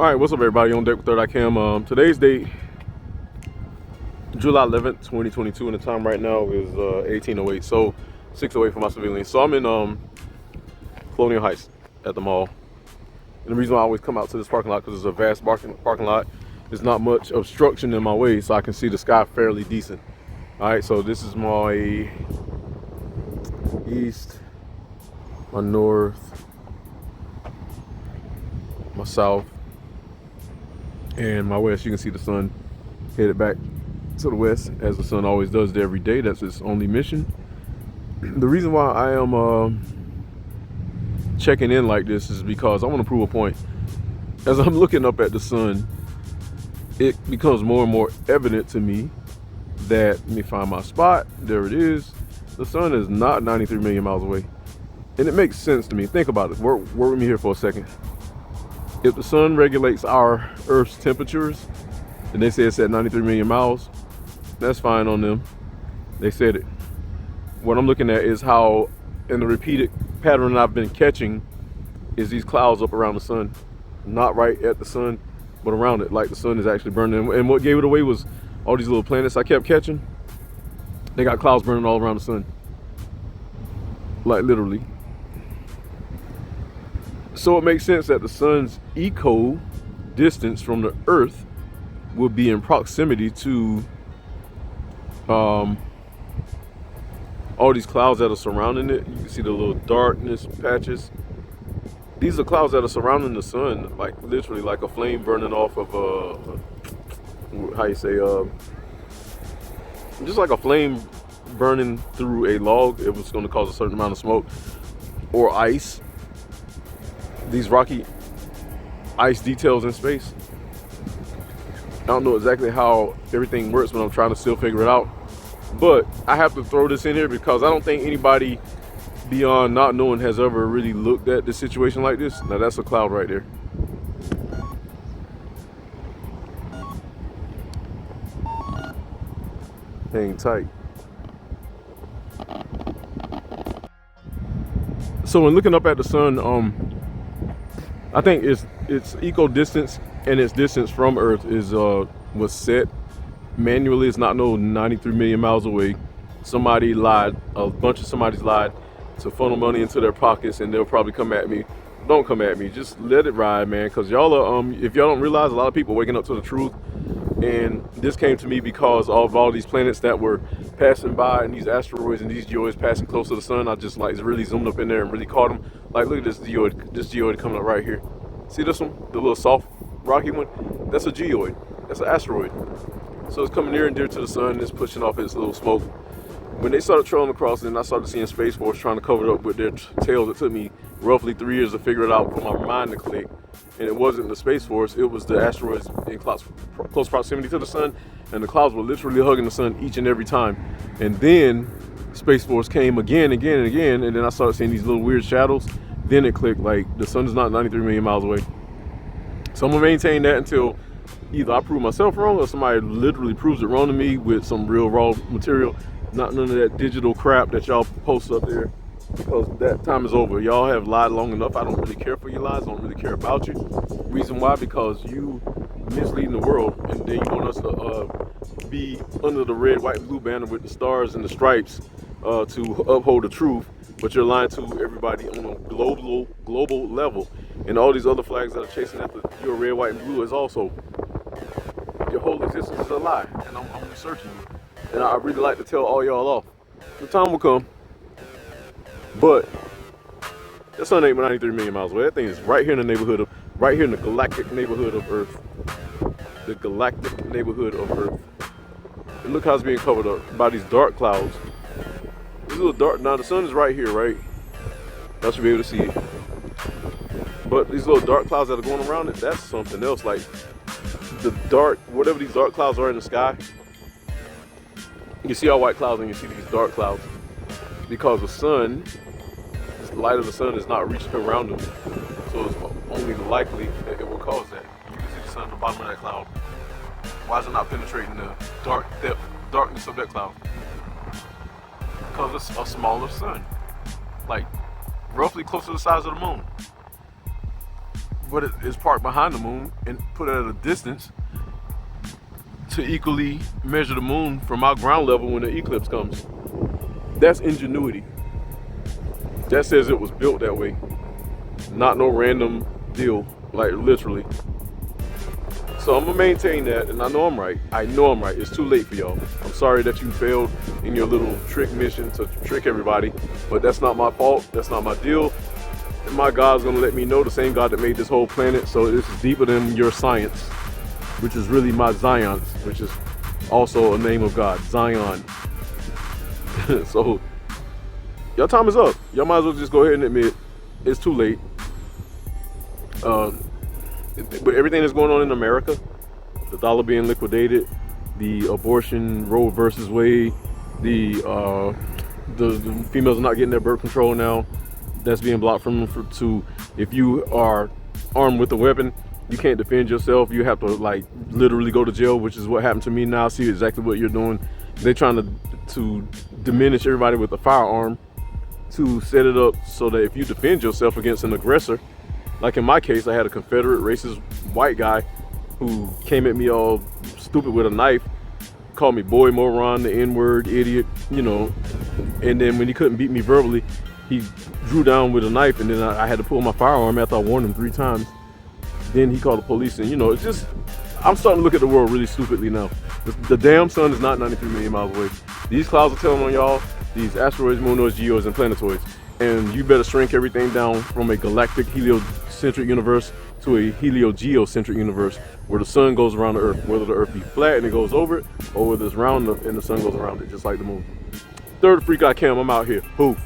All right, what's up, everybody? On deck with Third Eye Cam. Today's date, July 11th, 2022, and the time right now is 18:08, so 6:08 for my civilians. So I'm in Colonial Heights at the mall, and the reason why I always come out to this parking lot because it's a vast parking lot. There's not much obstruction in my way, so I can see the sky fairly decent. All right, so this is my east, my north, my south, and my west. You can see the sun headed back to the west, as the sun always does every day. That's its only mission. The reason why I am checking in like this is because I want to prove a point. As I'm looking up at the sun, it becomes more and more evident to me that, let me find my spot, there it is, the sun is not 93 million miles away. And it makes sense to me. Think about it. Work with me here for a second. If the sun regulates our Earth's temperatures, and they say it's at 93 million miles, that's fine on them. They said it. What I'm looking at is how, in the repeated pattern I've been catching, is these clouds up around the sun. Not right at the sun, but around it, like the sun is actually burning. And what gave it away was all these little planets I kept catching. They got clouds burning all around the sun. Like literally. So it makes sense that the sun's eco distance from the Earth would be in proximity to all these clouds that are surrounding it. You can see the little darkness patches. These are clouds that are surrounding the sun, like literally like a flame burning off of how you say, just like a flame burning through a log. It was going to cause a certain amount of smoke, or ice. These rocky ice details in space. I don't know exactly how everything works, but I'm trying to still figure it out. But I have to throw this in here because I don't think anybody beyond not knowing has ever really looked at the situation like this. Now that's a cloud right there. Hang tight. So when looking up at the sun, I think its eco distance and its distance from Earth is was set manually. It's not no 93 million miles away. Somebody lied. A bunch of somebody's lied to funnel money into their pockets, and they'll probably come at me. Don't come at me. Just let it ride, man. Because y'all are if y'all don't realize, a lot of people are waking up to the truth. And this came to me because of all these planets that were passing by, and these asteroids and these geoids passing close to the sun. I just like really zoomed up in there and really caught them. Like, look at this geoid coming up right here. See this one? The little soft, rocky one? That's a geoid. That's an asteroid. So it's coming near and dear to the sun, and it's pushing off its little smoke. When they started trailing across, and I started seeing Space Force trying to cover it up with their tails, it took me roughly 3 years to figure it out for my mind to click. And it wasn't the Space Force, it was the asteroids in close proximity to the sun, and the clouds were literally hugging the sun each and every time. And then Space Force came again, and then I started seeing these little weird shadows. Then it clicked, like the sun is not 93 million miles away. So I'm gonna maintain that until either I prove myself wrong or somebody literally proves it wrong to me with some real raw material. Not none of that digital crap that y'all post up there, because that time is over. Y'all have lied long enough. I don't really care for your lies. I don't really care about you. Reason why? Because you misleading the world, and then you want us to be under the red, white, and blue banner with the stars and the stripes to uphold the truth. But you're lying to everybody on a global level, and all these other flags that are chasing after your red, white, and blue is also, your whole existence is a lie, and I'm researching you. And I really like to tell all y'all off. The time will come. But that sun ain't 93 million miles away. That thing is right here in the neighborhood of, right here in the galactic neighborhood of Earth. The galactic neighborhood of Earth. And look how it's being covered up by these dark clouds. These little dark, now the sun is right here, right? Y'all should be able to see it. But these little dark clouds that are going around it, that's something else. Like the dark, whatever these dark clouds are in the sky, you see all white clouds and you see these dark clouds because the sun, the light of the sun is not reaching around them. So it's only likely that it will cause that. You can see the sun at the bottom of that cloud. Why is it not penetrating the darkness of that cloud? Because it's a smaller sun, like roughly close to the size of the moon. but it is parked behind the moon and put it at a distance to equally measure the moon from our ground level when the eclipse comes. That's ingenuity. That says it was built that way, not no random deal, like literally. So I'm gonna maintain that, and I know I'm right. I know I'm right. It's too late for y'all. I'm sorry that you failed in your little trick mission to trick everybody, but that's not my fault. That's not my deal. And my God's gonna let me know, the same God that made this whole planet. So this is deeper than your science, which is really my Zion, which is also a name of God, Zion. So your time is up. Y'all might as well just go ahead and admit it's too late. But everything that's going on in America, the dollar being liquidated, the abortion Roe versus Wade, the females are not getting their birth control now. That's being blocked from them to, if you are armed with a weapon, you can't defend yourself. You have to like literally go to jail, which is what happened to me now. I see exactly what you're doing. They're trying to diminish everybody with a firearm to set it up so that if you defend yourself against an aggressor, like in my case, I had a Confederate racist white guy who came at me all stupid with a knife, called me boy, moron, the N-word, idiot, you know. And then when he couldn't beat me verbally, he drew down with a knife, and then I had to pull my firearm after I warned him 3 times. Then he called the police, and you know, it's just, I'm starting to look at the world really stupidly now. The damn sun is not 93 million miles away. These clouds are telling on y'all, these asteroids, moonoids, geoids, and planetoids. And you better shrink everything down from a galactic heliocentric universe to a heliogeocentric universe where the sun goes around the earth, whether the earth be flat and it goes over it, or whether it's round and the sun goes around it, just like the moon. Third Freak I Cam, I'm out here. Poof.